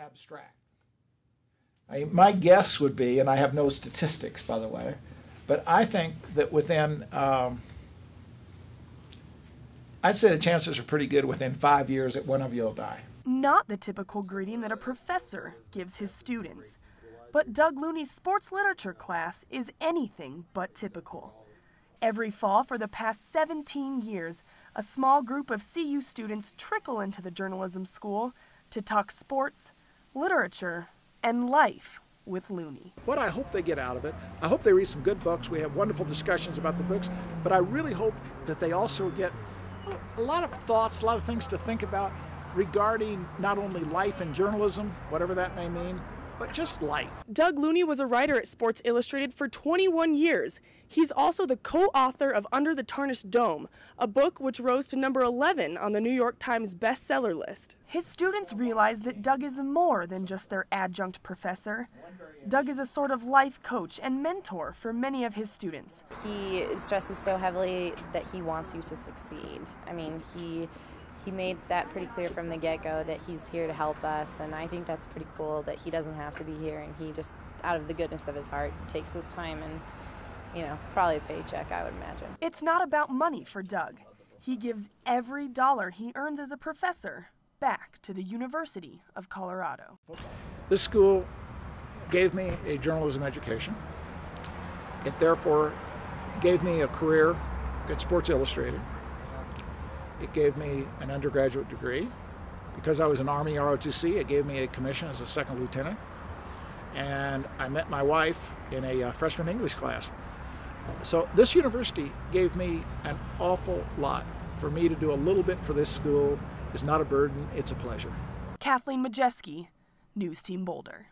abstract. My guess would be, and I have no statistics, by the way, but I think that within, I'd say the chances are pretty good within 5 years that one of you will die. Not the typical greeting that a professor gives his students. But Doug Looney's sports literature class is anything but typical. Every fall for the past 17 years, a small group of CU students trickle into the journalism school to talk sports, literature, and life with Looney. What I hope they get out of it, I hope they read some good books. We have wonderful discussions about the books, but I really hope that they also get a lot of thoughts, a lot of things to think about regarding not only life and journalism, whatever that may mean, but just life. Doug Looney was a writer at Sports Illustrated for 21 years. He's also the co-author of Under the Tarnished Dome, a book which rose to number 11 on the New York Times bestseller list. His students realize that Doug is more than just their adjunct professor. Doug is a sort of life coach and mentor for many of his students. He stresses so heavily that he wants you to succeed. I mean, he made that pretty clear from the get-go that he's here to help us, and I think that's pretty cool that he doesn't have to be here, and he just, out of the goodness of his heart, takes his time and, you know, probably a paycheck, I would imagine. It's not about money for Doug. He gives every dollar he earns as a professor back to the University of Colorado. This school gave me a journalism education. It therefore gave me a career at Sports Illustrated. It gave me an undergraduate degree. Because I was an Army ROTC, it gave me a commission as a second lieutenant. And I met my wife in a freshman English class. So this university gave me an awful lot. For me to do a little bit for this school is not a burden, it's a pleasure. Kathleen Majeski, News Team Boulder.